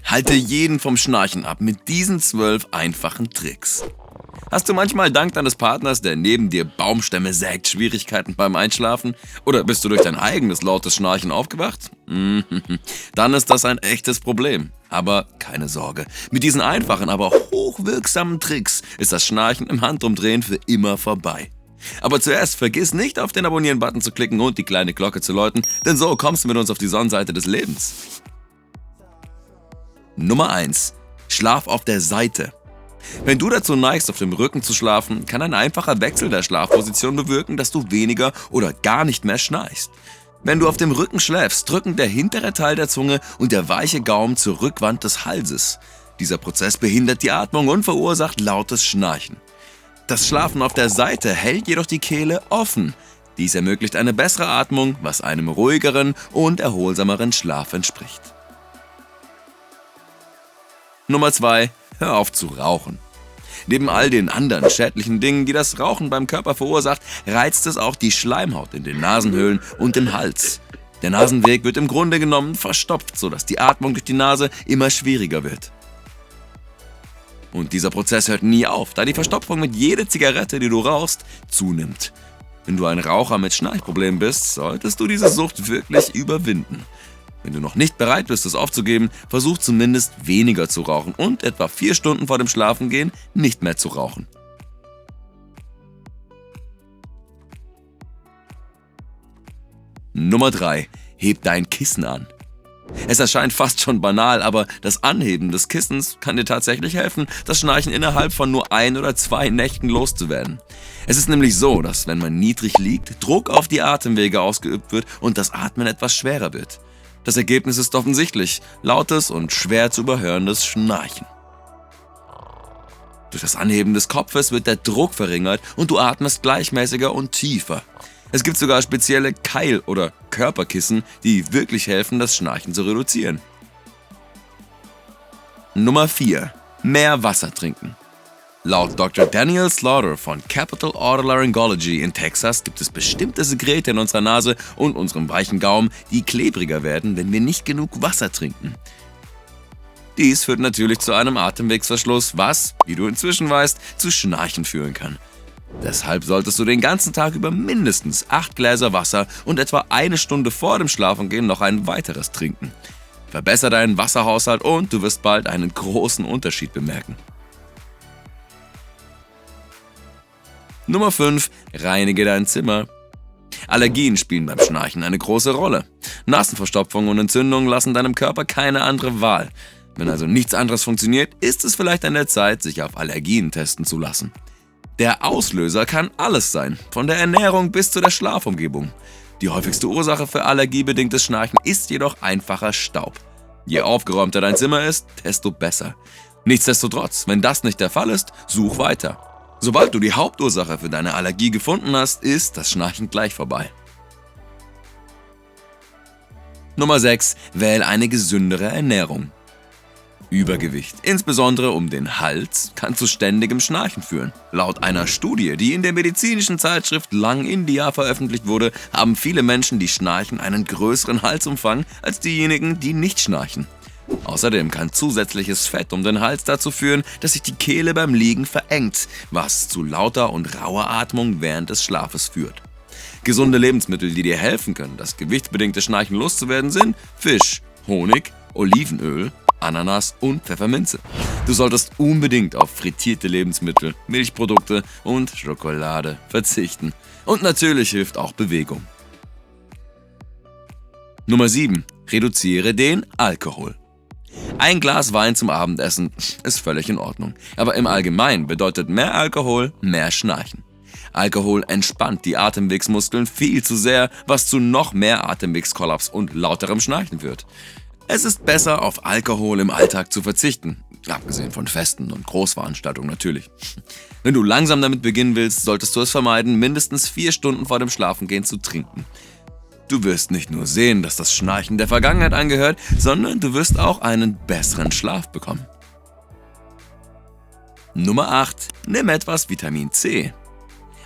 Halte jeden vom Schnarchen ab mit diesen 12 einfachen Tricks. Hast du manchmal dank deines Partners, der neben dir Baumstämme sägt, Schwierigkeiten beim Einschlafen? Oder bist du durch dein eigenes lautes Schnarchen aufgewacht? Dann ist das ein echtes Problem. Aber keine Sorge, mit diesen einfachen, aber hochwirksamen Tricks ist das Schnarchen im Handumdrehen für immer vorbei. Aber zuerst vergiss nicht, auf den Abonnieren-Button zu klicken und die kleine Glocke zu läuten, denn so kommst du mit uns auf die Sonnenseite des Lebens. Nummer 1. Schlaf auf der Seite. Wenn du dazu neigst, auf dem Rücken zu schlafen, kann ein einfacher Wechsel der Schlafposition bewirken, dass du weniger oder gar nicht mehr schnarchst. Wenn du auf dem Rücken schläfst, drücken der hintere Teil der Zunge und der weiche Gaumen zur Rückwand des Halses. Dieser Prozess behindert die Atmung und verursacht lautes Schnarchen. Das Schlafen auf der Seite hält jedoch die Kehle offen. Dies ermöglicht eine bessere Atmung, was einem ruhigeren und erholsameren Schlaf entspricht. Nummer 2. Hör auf zu rauchen. Neben all den anderen schädlichen Dingen, die das Rauchen beim Körper verursacht, reizt es auch die Schleimhaut in den Nasenhöhlen und im Hals. Der Nasenweg wird im Grunde genommen verstopft, sodass die Atmung durch die Nase immer schwieriger wird. Und dieser Prozess hört nie auf, da die Verstopfung mit jeder Zigarette, die du rauchst, zunimmt. Wenn du ein Raucher mit Schnarchproblemen bist, solltest du diese Sucht wirklich überwinden. Wenn du noch nicht bereit bist, es aufzugeben, versuch zumindest weniger zu rauchen und etwa 4 Stunden vor dem Schlafengehen nicht mehr zu rauchen. Nummer 3. Heb dein Kissen an. Es erscheint fast schon banal, aber das Anheben des Kissens kann dir tatsächlich helfen, das Schnarchen innerhalb von nur 1 oder 2 Nächten loszuwerden. Es ist nämlich so, dass wenn man niedrig liegt, Druck auf die Atemwege ausgeübt wird und das Atmen etwas schwerer wird. Das Ergebnis ist offensichtlich: lautes und schwer zu überhörendes Schnarchen. Durch das Anheben des Kopfes wird der Druck verringert und du atmest gleichmäßiger und tiefer. Es gibt sogar spezielle Keil- oder Körperkissen, die wirklich helfen, das Schnarchen zu reduzieren. Nummer 4. Mehr Wasser trinken. Laut Dr. Daniel Slaughter von Capital Otolaryngology in Texas gibt es bestimmte Sekrete in unserer Nase und unserem weichen Gaumen, die klebriger werden, wenn wir nicht genug Wasser trinken. Dies führt natürlich zu einem Atemwegsverschluss, was, wie du inzwischen weißt, zu Schnarchen führen kann. Deshalb solltest du den ganzen Tag über mindestens 8 Gläser Wasser und etwa 1 Stunde vor dem Schlafengehen noch ein weiteres trinken. Verbessere deinen Wasserhaushalt und du wirst bald einen großen Unterschied bemerken. Nummer 5. Reinige dein Zimmer. Allergien spielen beim Schnarchen eine große Rolle. Nasenverstopfung und Entzündungen lassen deinem Körper keine andere Wahl. Wenn also nichts anderes funktioniert, ist es vielleicht an der Zeit, sich auf Allergien testen zu lassen. Der Auslöser kann alles sein, von der Ernährung bis zu der Schlafumgebung. Die häufigste Ursache für allergiebedingtes Schnarchen ist jedoch einfacher Staub. Je aufgeräumter dein Zimmer ist, desto besser. Nichtsdestotrotz, wenn das nicht der Fall ist, such weiter. Sobald du die Hauptursache für deine Allergie gefunden hast, ist das Schnarchen gleich vorbei. Nummer 6. Wähle eine gesündere Ernährung. Übergewicht, insbesondere um den Hals, kann zu ständigem Schnarchen führen. Laut einer Studie, die in der medizinischen Zeitschrift Lung India veröffentlicht wurde, haben viele Menschen, die schnarchen, einen größeren Halsumfang als diejenigen, die nicht schnarchen. Außerdem kann zusätzliches Fett um den Hals dazu führen, dass sich die Kehle beim Liegen verengt, was zu lauter und rauer Atmung während des Schlafes führt. Gesunde Lebensmittel, die dir helfen können, das gewichtsbedingte Schnarchen loszuwerden, sind Fisch, Honig, Olivenöl, Ananas und Pfefferminze. Du solltest unbedingt auf frittierte Lebensmittel, Milchprodukte und Schokolade verzichten. Und natürlich hilft auch Bewegung. Nummer 7. Reduziere den Alkohol. Ein Glas Wein zum Abendessen ist völlig in Ordnung. Aber im Allgemeinen bedeutet mehr Alkohol mehr Schnarchen. Alkohol entspannt die Atemwegsmuskeln viel zu sehr, was zu noch mehr Atemwegskollaps und lauterem Schnarchen führt. Es ist besser, auf Alkohol im Alltag zu verzichten. Abgesehen von Festen und Großveranstaltungen natürlich. Wenn du langsam damit beginnen willst, solltest du es vermeiden, mindestens 4 Stunden vor dem Schlafengehen zu trinken. Du wirst nicht nur sehen, dass das Schnarchen der Vergangenheit angehört, sondern du wirst auch einen besseren Schlaf bekommen. Nummer 8. Nimm etwas Vitamin C.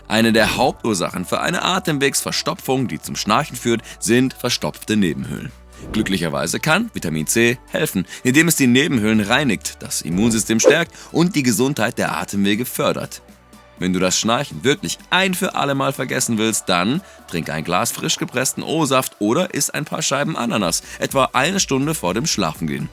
Eine der Hauptursachen für eine Atemwegsverstopfung, die zum Schnarchen führt, sind verstopfte Nebenhöhlen. Glücklicherweise kann Vitamin C helfen, indem es die Nebenhöhlen reinigt, das Immunsystem stärkt und die Gesundheit der Atemwege fördert. Wenn du das Schnarchen wirklich ein für alle Mal vergessen willst, dann trink ein Glas frisch gepressten O-Saft oder iss ein paar Scheiben Ananas, etwa eine Stunde vor dem Schlafengehen.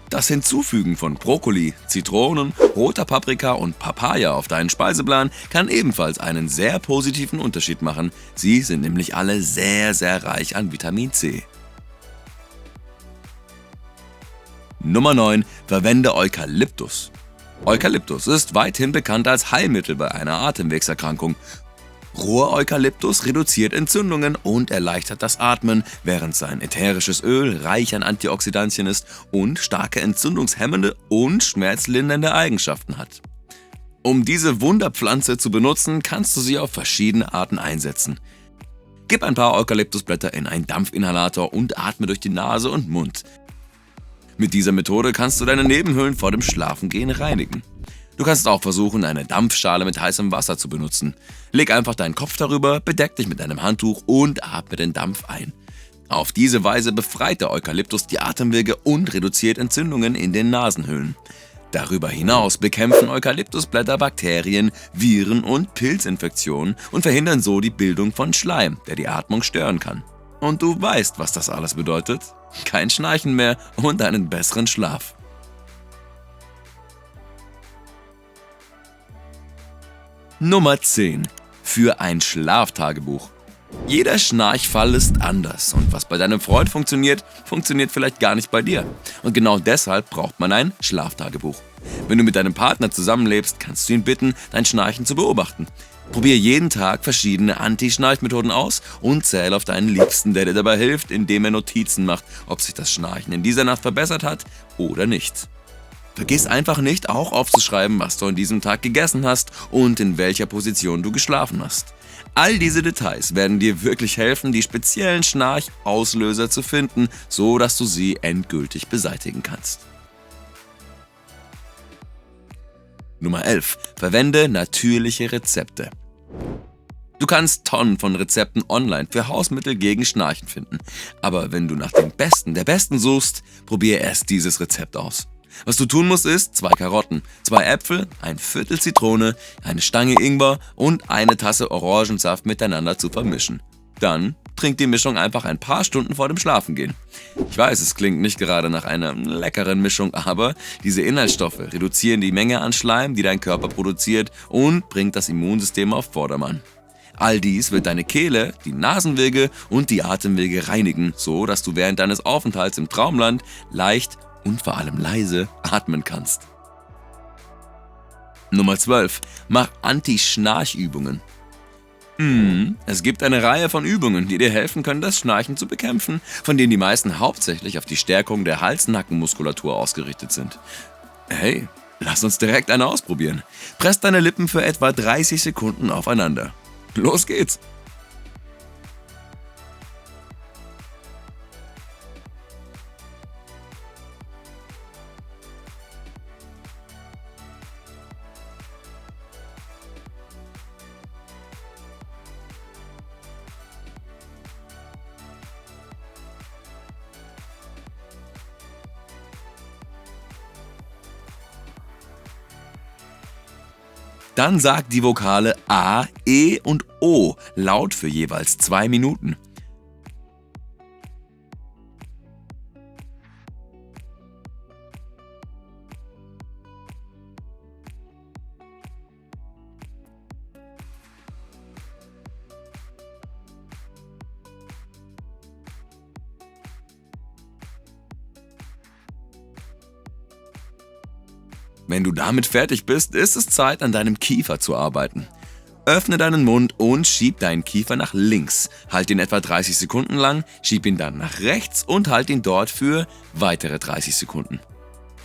Das Hinzufügen von Brokkoli, Zitronen, roter Paprika und Papaya auf deinen Speiseplan kann ebenfalls einen sehr positiven Unterschied machen. Sie sind nämlich alle sehr, sehr reich an Vitamin C. Nummer 9. Verwende Eukalyptus. Eukalyptus ist weithin bekannt als Heilmittel bei einer Atemwegserkrankung. Roher Eukalyptus reduziert Entzündungen und erleichtert das Atmen, während sein ätherisches Öl reich an Antioxidantien ist und starke entzündungshemmende und schmerzlindernde Eigenschaften hat. Um diese Wunderpflanze zu benutzen, kannst du sie auf verschiedene Arten einsetzen. Gib ein paar Eukalyptusblätter in einen Dampfinhalator und atme durch die Nase und Mund. Mit dieser Methode kannst du deine Nebenhöhlen vor dem Schlafengehen reinigen. Du kannst auch versuchen, eine Dampfschale mit heißem Wasser zu benutzen. Leg einfach deinen Kopf darüber, bedeck dich mit einem Handtuch und atme den Dampf ein. Auf diese Weise befreit der Eukalyptus die Atemwege und reduziert Entzündungen in den Nasenhöhlen. Darüber hinaus bekämpfen Eukalyptusblätter Bakterien, Viren und Pilzinfektionen und verhindern so die Bildung von Schleim, der die Atmung stören kann. Und du weißt, was das alles bedeutet? Kein Schnarchen mehr und einen besseren Schlaf. Nummer 10. Für ein Schlaftagebuch. Jeder Schnarchfall ist anders und was bei deinem Freund funktioniert, funktioniert vielleicht gar nicht bei dir. Und genau deshalb braucht man ein Schlaftagebuch. Wenn du mit deinem Partner zusammenlebst, kannst du ihn bitten, dein Schnarchen zu beobachten. Probier jeden Tag verschiedene Anti-Schnarchmethoden aus und zähl auf deinen Liebsten, der dir dabei hilft, indem er Notizen macht, ob sich das Schnarchen in dieser Nacht verbessert hat oder nicht. Vergiss einfach nicht, auch aufzuschreiben, was du an diesem Tag gegessen hast und in welcher Position du geschlafen hast. All diese Details werden dir wirklich helfen, die speziellen Schnarchauslöser zu finden, so dass du sie endgültig beseitigen kannst. Nummer 11. Verwende natürliche Rezepte. Du kannst Tonnen von Rezepten online für Hausmittel gegen Schnarchen finden. Aber wenn du nach dem Besten der Besten suchst, probier erst dieses Rezept aus. Was du tun musst ist, 2 Karotten, 2 Äpfel, ein Viertel Zitrone, eine Stange Ingwer und eine Tasse Orangensaft miteinander zu vermischen. Dann trink die Mischung einfach ein paar Stunden vor dem Schlafengehen. Ich weiß, es klingt nicht gerade nach einer leckeren Mischung, aber diese Inhaltsstoffe reduzieren die Menge an Schleim, die dein Körper produziert und bringt das Immunsystem auf Vordermann. All dies wird deine Kehle, die Nasenwege und die Atemwege reinigen, so dass du während deines Aufenthalts im Traumland leicht und vor allem leise atmen kannst. Nummer 12. Mach Anti-Schnarchübungen. Es gibt eine Reihe von Übungen, die dir helfen können, das Schnarchen zu bekämpfen, von denen die meisten hauptsächlich auf die Stärkung der Hals-Nacken-Muskulatur ausgerichtet sind. Hey, lass uns direkt eine ausprobieren. Press deine Lippen für etwa 30 Sekunden aufeinander. Los geht's! Dann sag die Vokale A, E und O laut für jeweils 2 Minuten. Wenn du damit fertig bist, ist es Zeit, an deinem Kiefer zu arbeiten. Öffne deinen Mund und schieb deinen Kiefer nach links. Halt ihn etwa 30 Sekunden lang, schieb ihn dann nach rechts und halt ihn dort für weitere 30 Sekunden.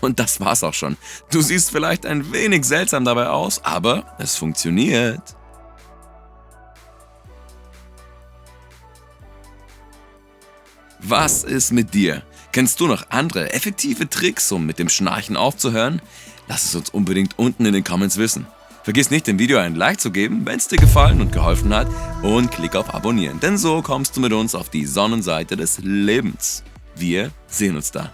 Und das war's auch schon. Du siehst vielleicht ein wenig seltsam dabei aus, aber es funktioniert. Was ist mit dir? Kennst du noch andere effektive Tricks, um mit dem Schnarchen aufzuhören? Lass es uns unbedingt unten in den Comments wissen. Vergiss nicht, dem Video ein Like zu geben, wenn es dir gefallen und geholfen hat, und klick auf Abonnieren, denn so kommst du mit uns auf die Sonnenseite des Lebens. Wir sehen uns da.